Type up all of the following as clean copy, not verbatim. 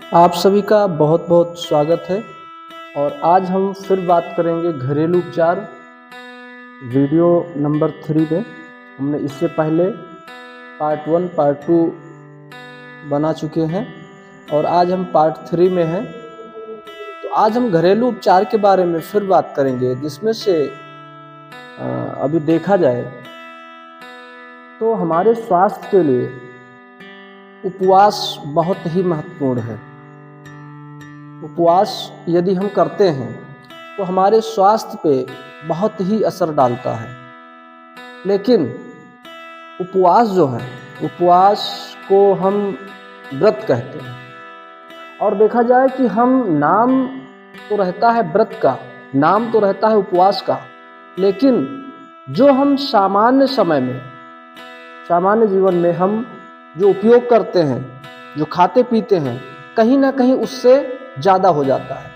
आप सभी का बहुत बहुत स्वागत है। और आज हम फिर बात करेंगे घरेलू उपचार वीडियो नंबर 3 में। हमने इससे पहले पार्ट 1 पार्ट 2 बना चुके हैं और आज हम पार्ट 3 में हैं। तो आज हम घरेलू उपचार के बारे में फिर बात करेंगे, जिसमें से अभी देखा जाए तो हमारे स्वास्थ्य के लिए उपवास बहुत ही महत्वपूर्ण है। उपवास यदि हम करते हैं तो हमारे स्वास्थ्य पे बहुत ही असर डालता है। लेकिन उपवास जो है, उपवास को हम व्रत कहते हैं। और देखा जाए कि हम नाम तो रहता है व्रत का, नाम तो रहता है उपवास का, लेकिन जो हम सामान्य समय में, सामान्य जीवन में हम जो उपयोग करते हैं, जो खाते पीते हैं, कहीं ना कहीं उससे ज़्यादा हो जाता है।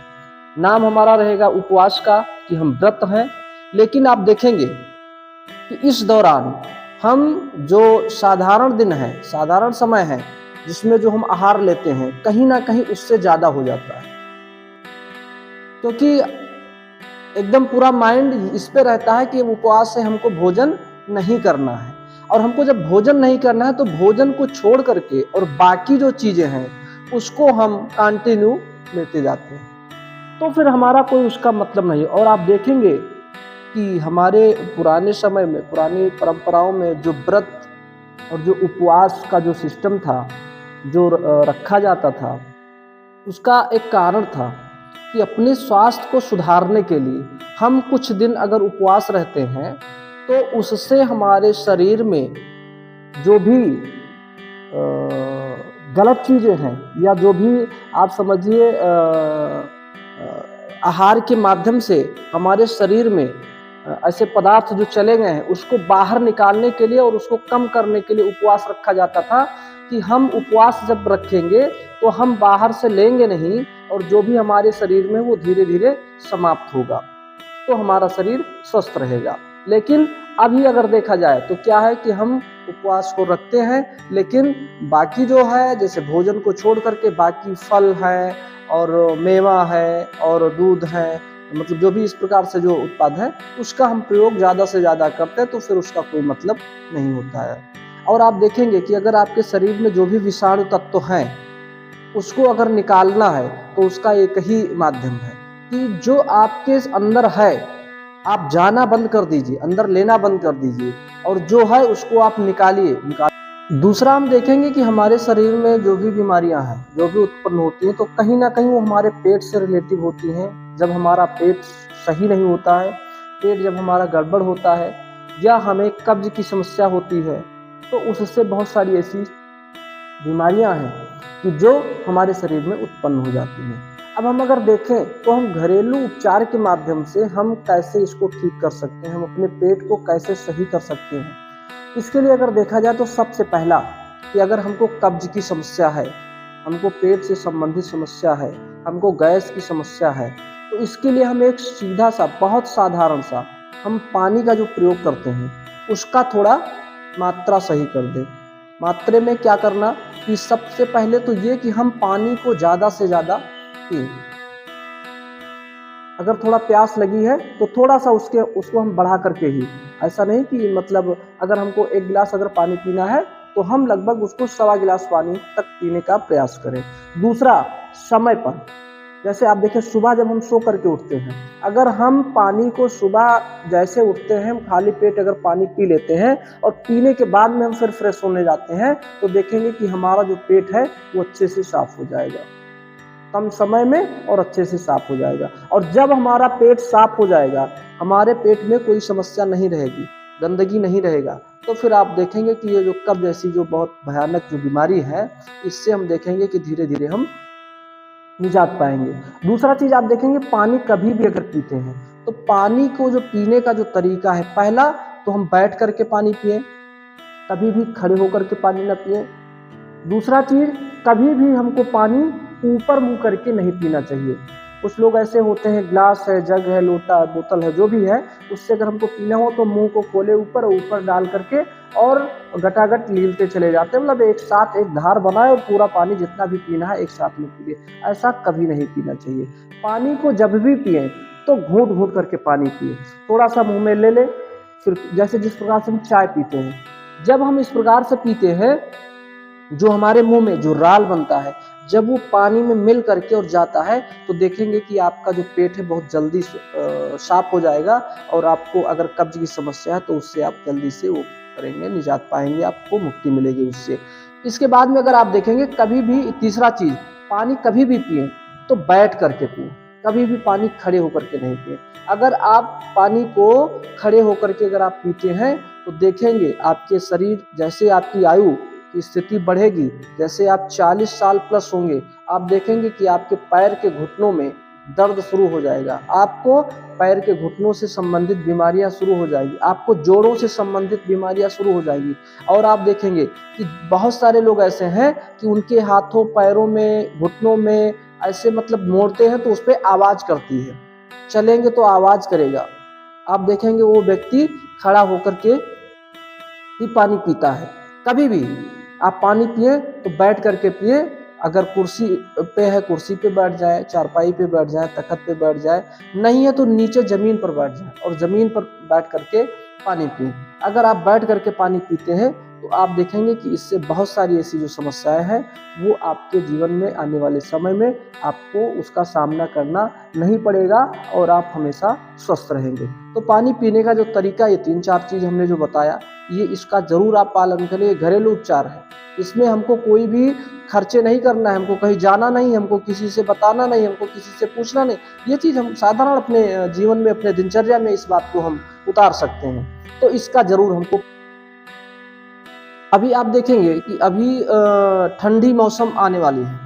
नाम हमारा रहेगा उपवास का कि हम व्रत हैं, लेकिन आप देखेंगे कि इस दौरान हम जो साधारण दिन है, साधारण समय है, जिसमें जो हम आहार लेते हैं, कहीं ना कहीं उससे ज़्यादा हो जाता है। क्योंकि एकदम पूरा माइंड इस पे रहता है कि उपवास से हमको भोजन नहीं करना है। और हमको जब भोजन नहीं करना है तो भोजन को छोड़ करके और बाकी जो चीज़ें हैं उसको हम कंटिन्यू लेते जाते हैं, तो फिर हमारा कोई उसका मतलब नहीं। और आप देखेंगे कि हमारे पुराने समय में, पुरानी परंपराओं में जो व्रत और जो उपवास का जो सिस्टम था, जो रखा जाता था, उसका एक कारण था कि अपने स्वास्थ्य को सुधारने के लिए हम कुछ दिन अगर उपवास रहते हैं तो उससे हमारे शरीर में जो भी गलत चीज़ें हैं, या जो भी आप समझिए आहार के माध्यम से हमारे शरीर में ऐसे पदार्थ जो चले गए हैं, उसको बाहर निकालने के लिए और उसको कम करने के लिए उपवास रखा जाता था। कि हम उपवास जब रखेंगे तो हम बाहर से लेंगे नहीं, और जो भी हमारे शरीर में वो धीरे धीरे समाप्त होगा, तो हमारा शरीर स्वस्थ रहेगा। लेकिन अभी अगर देखा जाए तो क्या है कि हम उपवास को रखते हैं, लेकिन बाकी जो है, जैसे भोजन को छोड़ करके बाकी फल है और मेवा है और दूध है, मतलब जो भी इस प्रकार से जो उत्पाद है, उसका हम प्रयोग ज़्यादा से ज़्यादा करते हैं, तो फिर उसका कोई मतलब नहीं होता है। और आप देखेंगे कि अगर आपके शरीर में जो भी विषाणु तत्व हैं, उसको अगर निकालना है तो उसका एक ही माध्यम है कि जो आपके अंदर है आप जाना बंद कर दीजिए, अंदर लेना बंद कर दीजिए, और जो है उसको आप निकालिए। दूसरा हम देखेंगे कि हमारे शरीर में जो भी बीमारियां हैं, जो भी उत्पन्न होती हैं, तो कहीं ना कहीं वो हमारे पेट से रिलेटिव होती हैं। जब हमारा पेट सही नहीं होता है, पेट जब हमारा गड़बड़ होता है, या हमें कब्ज की समस्या होती है, तो उससे बहुत सारी ऐसी बीमारियां हैं कि जो हमारे शरीर में उत्पन्न हो जाती हैं। अब हम अगर देखें तो हम घरेलू उपचार के माध्यम से हम कैसे इसको ठीक कर सकते हैं, हम अपने पेट को कैसे सही कर सकते हैं। इसके लिए अगर देखा जाए तो सबसे पहला कि अगर हमको कब्ज की समस्या है, हमको पेट से संबंधित समस्या है, हमको गैस की समस्या है, तो इसके लिए हम एक सीधा सा, बहुत साधारण सा, हम पानी का जो प्रयोग करते हैं उसका थोड़ा मात्रा सही कर दें। मात्रे में क्या करना कि सबसे पहले तो ये कि हम पानी को ज़्यादा से ज़्यादा पिए। अगर थोड़ा प्यास लगी है तो थोड़ा सा उसको हम बढ़ा करके ही, ऐसा नहीं कि मतलब अगर हमको 1 गिलास अगर पानी पीना है तो हम लगभग उसको 1.25 गिलास पानी तक पीने का प्रयास करें। दूसरा, समय पर, जैसे आप देखिए सुबह जब हम सो करके उठते हैं, अगर हम पानी को सुबह जैसे उठते हैं, हम खाली पेट अगर पानी पी लेते हैं और पीने के बाद में हम फिर फ्रेश होने जाते हैं, तो देखेंगे कि हमारा जो पेट है वो अच्छे से साफ हो जाएगा, कम समय में और अच्छे से साफ हो जाएगा। और जब हमारा पेट साफ हो जाएगा, हमारे पेट में कोई समस्या नहीं रहेगी, गंदगी नहीं रहेगा, तो फिर आप देखेंगे कि ये जो कब्ज जैसी जो बहुत भयानक जो बीमारी है, इससे हम देखेंगे कि धीरे धीरे हम निजात पाएंगे। दूसरा चीज आप देखेंगे, पानी कभी भी अगर पीते हैं तो पानी को जो पीने का जो तरीका है, पहला तो हम बैठ करके पानी पिए, कभी भी खड़े होकर के पानी ना पिए। दूसरा चीज, कभी भी हमको पानी ऊपर मुंह करके नहीं पीना चाहिए। कुछ लोग ऐसे होते हैं, ग्लास है, जग है, लोटा है, बोतल है, जो भी है, उससे अगर हमको पीना हो तो मुंह को खोले ऊपर, ऊपर डाल करके और गटागट लीलते चले जाते हैं, मतलब एक साथ एक धार बनाए और पूरा पानी जितना भी पीना है एक साथ में पिए। ऐसा कभी नहीं पीना चाहिए। पानी को जब भी पिए तो घूंट घूंट करके पानी पिए, थोड़ा सा मुंह में ले ले, फिर जैसे जिस प्रकार से हम चाय पीते हैं, जब हम इस प्रकार से पीते हैं, जो हमारे मुंह में जो राल बनता है, जब वो पानी में मिल करके और जाता है तो देखेंगे कि आपका जो पेट है बहुत जल्दी साफ हो जाएगा, और आपको अगर कब्ज की समस्या है तो उससे आप जल्दी से वो करेंगे, निजात पाएंगे, आपको मुक्ति मिलेगी उससे। इसके बाद में अगर आप देखेंगे, कभी भी तीसरा चीज, पानी कभी भी पिए तो बैठ करके पिए, कभी भी पानी खड़े होकर के नहीं पिए। अगर आप पानी को खड़े होकर के अगर आप पीते हैं तो देखेंगे आपके शरीर, जैसे आपकी आयु की स्थिति बढ़ेगी, जैसे आप 40 साल प्लस होंगे, आप देखेंगे कि आपके पैर के घुटनों में दर्द शुरू हो जाएगा, आपको पैर के घुटनों से संबंधित बीमारियां शुरू हो जाएगी, आपको जोड़ों से संबंधित बीमारियां शुरू हो जाएगी। और आप देखेंगे कि बहुत सारे लोग ऐसे हैं कि उनके हाथों पैरों में घुटनों में ऐसे मतलब मोड़ते हैं तो उस पर आवाज करती है, चलेंगे तो आवाज करेगा। आप देखेंगे वो व्यक्ति खड़ा होकर के ही पानी पीता है। कभी भी आप पानी पिए तो बैठ करके पिए, अगर कुर्सी पे है कुर्सी पे बैठ जाए, चारपाई पे बैठ जाए, तखत पे बैठ जाए, नहीं है तो नीचे जमीन पर बैठ जाए और जमीन पर बैठ करके पानी पिए। अगर आप बैठ करके पानी पीते हैं तो आप देखेंगे कि इससे बहुत सारी ऐसी जो समस्याएं हैं वो आपके जीवन में आने वाले समय में आपको उसका सामना करना नहीं पड़ेगा और आप हमेशा स्वस्थ रहेंगे। तो पानी पीने का जो तरीका, ये 3-4 चीज हमने जो बताया, ये इसका जरूर आप पालन करें। घरेलू उपचार है, इसमें हमको कोई भी खर्चे नहीं करना है, हमको कहीं जाना नहीं, हमको किसी से बताना नहीं, हमको किसी से पूछना नहीं। ये चीज हम साधारण अपने जीवन में, अपने दिनचर्या में इस बात को हम उतार सकते हैं। तो इसका जरूर हमको, अभी आप देखेंगे कि अभी ठंडी मौसम आने वाली है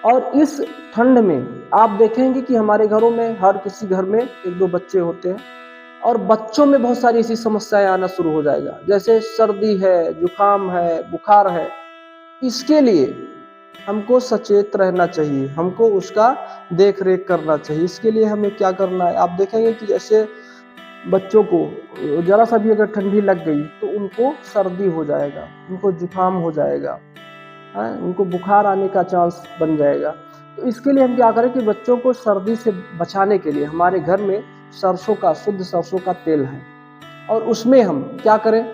और इस ठंड में आप देखेंगे कि हमारे घरों में, हर किसी घर में 1-2 बच्चे होते हैं और बच्चों में बहुत सारी ऐसी समस्याएं आना शुरू हो जाएगा, जैसे सर्दी है, जुकाम है, बुखार है। इसके लिए हमको सचेत रहना चाहिए, हमको उसका देख रेख करना चाहिए। इसके लिए हमें क्या करना है, आप देखेंगे कि जैसे बच्चों को जरा सा भी अगर ठंडी लग गई तो उनको सर्दी हो जाएगा, उनको जुकाम हो जाएगा, उनको बुखार आने का चांस बन जाएगा। तो इसके लिए हम क्या करें कि बच्चों को सर्दी से बचाने के लिए हमारे घर में सरसों का, शुद्ध सरसों का तेल है और उसमें हम क्या करें,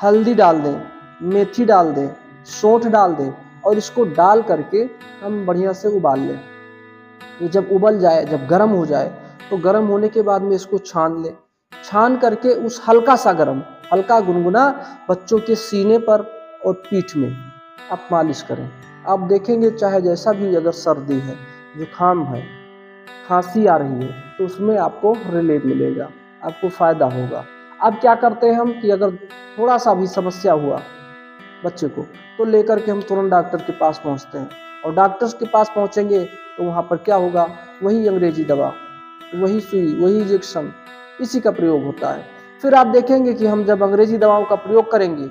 हल्दी डाल दें, मेथी डाल दें, सौंठ डाल दें और इसको डाल करके हम बढ़िया से उबाल लें। ये जब उबल जाए, जब गर्म हो जाए, तो गर्म होने के बाद में इसको छान लें। छान करके उस हल्का सा गर्म, हल्का गुनगुना बच्चों के सीने पर और पीठ में आप मालिश करें। आप देखेंगे चाहे जैसा भी, अगर सर्दी है, जुकाम है, खांसी आ रही है, तो उसमें आपको रिलीफ मिलेगा, आपको फायदा होगा। अब क्या करते हैं हम कि अगर थोड़ा सा भी समस्या हुआ बच्चे को, तो लेकर के हम तुरंत डॉक्टर के पास पहुंचते हैं और डॉक्टर्स के पास पहुंचेंगे तो वहां पर क्या होगा, वही अंग्रेजी दवा, वही सुई, वही इंजेक्शन, इसी का प्रयोग होता है। फिर आप देखेंगे कि हम जब अंग्रेजी दवाओं का प्रयोग करेंगे,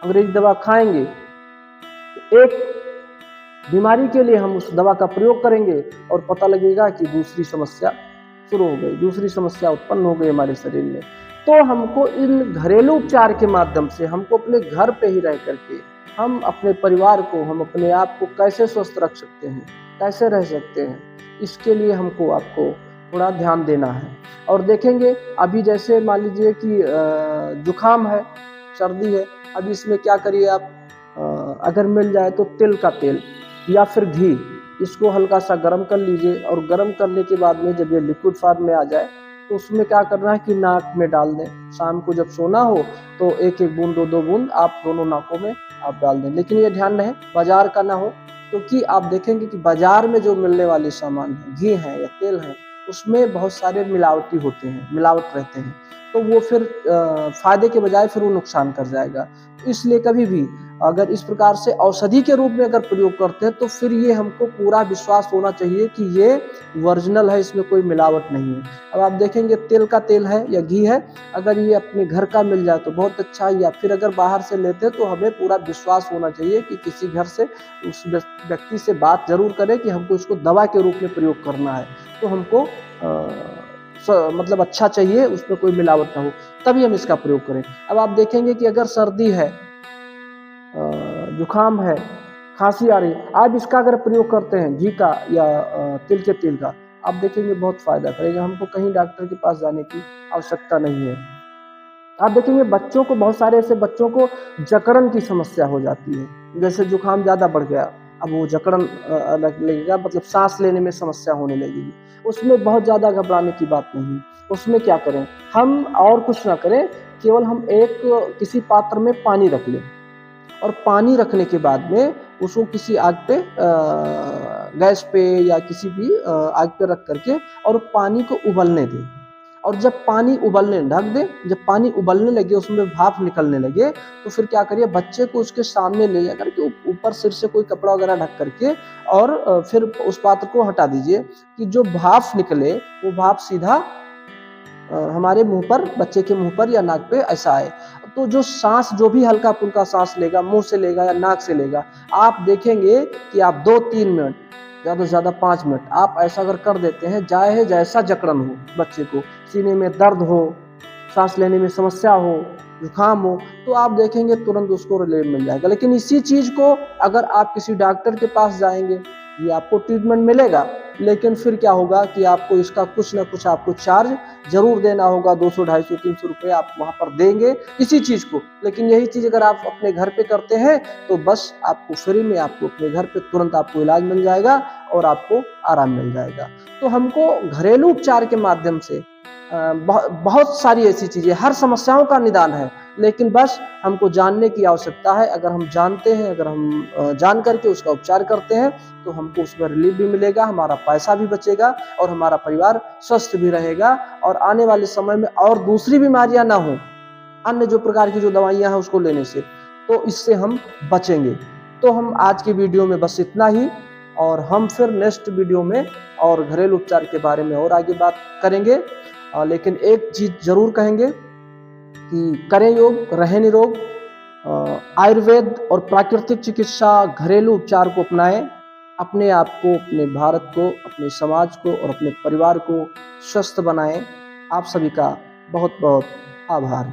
अंग्रेजी दवा खाएंगे, तो एक बीमारी के लिए हम उस दवा का प्रयोग करेंगे और पता लगेगा कि दूसरी समस्या शुरू हो गई, दूसरी समस्या उत्पन्न हो गई हमारे शरीर में। तो हमको इन घरेलू उपचार के माध्यम से, हमको अपने घर पे ही रह करके हम अपने परिवार को, हम अपने आप को कैसे स्वस्थ रख सकते हैं, कैसे रह सकते हैं, इसके लिए हमको, आपको थोड़ा ध्यान देना है। और देखेंगे अभी जैसे मान लीजिए कि जुकाम है, सर्दी है, अब इसमें क्या करिए आप, अगर मिल जाए तो तिल का तेल या फिर घी, इसको हल्का सा गर्म कर लीजिए और गर्म करने के बाद में जब ये लिक्विड फॉर्म में आ जाए तो उसमें क्या करना है कि नाक में डाल दें। शाम को जब सोना हो तो 1-1 बूंद, 2-2 बूंद आप दोनों नाकों में आप डाल दें। लेकिन ये ध्यान रहे बाजार का ना हो, क्योंकि आप देखेंगे कि बाजार में जो मिलने वाले सामान है, घी है या तेल है, उसमें बहुत सारे मिलावटी होते हैं, मिलावट रहते हैं, तो वो फिर फायदे के बजाय फिर वो नुकसान कर जाएगा। इसलिए कभी भी अगर इस प्रकार से औषधि के रूप में अगर प्रयोग करते हैं तो फिर ये हमको पूरा विश्वास होना चाहिए कि ये ओरिजिनल है, इसमें कोई मिलावट नहीं है। अब आप देखेंगे तिल का तेल है या घी है, अगर ये अपने घर का मिल जाए तो बहुत अच्छा, या फिर अगर बाहर से लेते हैं तो हमें पूरा विश्वास होना चाहिए कि किसी घर से, उस व्यक्ति से बात जरूर करें कि हमको इसको दवा के रूप में प्रयोग करना है, तो हमको मतलब अच्छा चाहिए, उसमें कोई मिलावट ना हो, तभी हम इसका प्रयोग करें। अब आप देखेंगे कि अगर सर्दी है, जुकाम है, खांसी आ रही है, आप इसका अगर प्रयोग करते हैं घी का या तिल के तेल का, आप देखेंगे बहुत फायदा करेगा, हमको कहीं डॉक्टर के पास जाने की आवश्यकता नहीं है। आप देखेंगे बच्चों को, बहुत सारे ऐसे बच्चों को जकड़न की समस्या हो जाती है, जैसे जुकाम ज़्यादा बढ़ गया, अब वो जकड़न लगेगा, मतलब सांस लेने में समस्या होने लगेगी। उसमें बहुत ज़्यादा घबराने की बात नहीं। उसमें क्या करें, हम और कुछ ना करें, केवल हम एक किसी पात्र में पानी रख लें, और पानी रखने के बाद में उसको किसी आग पे, गैस पे या किसी भी आग पे रख करके, और पानी को उबलने दें। और जब पानी उबलने ढक दें, जब पानी उबलने लगे, उसमें भाप निकलने लगे, तो फिर क्या करिए, बच्चे को उसके सामने ले जा करके ऊपर सिर से कोई कपड़ा वगैरह ढक करके, और फिर उस पात्र को हटा दीजिए कि जो भाप निकले वो भाप सीधा हमारे मुंह पर, बच्चे के मुंह पर या नाक पे ऐसा आए। तो जो सांस, जो भी हल्का फुल्का सांस लेगा, मुंह से लेगा या नाक से लेगा, आप देखेंगे कि आप 2-3 मिनट, ज़्यादा से ज़्यादा 5 मिनट आप ऐसा अगर कर देते हैं, चाहे जैसा जकड़न हो, बच्चे को सीने में दर्द हो, सांस लेने में समस्या हो, जुकाम हो, तो आप देखेंगे तुरंत उसको रिलीफ मिल जाएगा। लेकिन इसी चीज़ को अगर आप किसी डॉक्टर के पास जाएंगे, ये आपको ट्रीटमेंट मिलेगा, लेकिन फिर क्या होगा कि आपको इसका कुछ ना कुछ आपको चार्ज जरूर देना होगा, 200, 250, 300 रुपये आप वहाँ पर देंगे इसी चीज़ को। लेकिन यही चीज़ अगर आप अपने घर पे करते हैं, तो बस आपको फ्री में, आपको अपने घर पे तुरंत आपको इलाज मिल जाएगा और आपको आराम मिल जाएगा। तो हमको घरेलू उपचार के माध्यम से बहुत सारी ऐसी चीज़ें, हर समस्याओं का निदान है, लेकिन बस हमको जानने की आवश्यकता है। अगर हम जानते हैं, अगर हम जान करके उसका उपचार करते हैं, तो हमको उसमें रिलीफ भी मिलेगा, हमारा पैसा भी बचेगा और हमारा परिवार स्वस्थ भी रहेगा, और आने वाले समय में और दूसरी बीमारियां ना हो, अन्य जो प्रकार की जो दवाइयां हैं उसको लेने से, तो इससे हम बचेंगे। तो हम आज की वीडियो में बस इतना ही, और हम फिर नेक्स्ट वीडियो में और घरेलू उपचार के बारे में और आगे बात करेंगे। लेकिन एक चीज़ जरूर कहेंगे कि करें योग, रहें निरोग। आयुर्वेद और प्राकृतिक चिकित्सा, घरेलू उपचार को अपनाएं, अपने आप को, अपने भारत को, अपने समाज को और अपने परिवार को स्वस्थ बनाएं। आप सभी का बहुत बहुत आभार।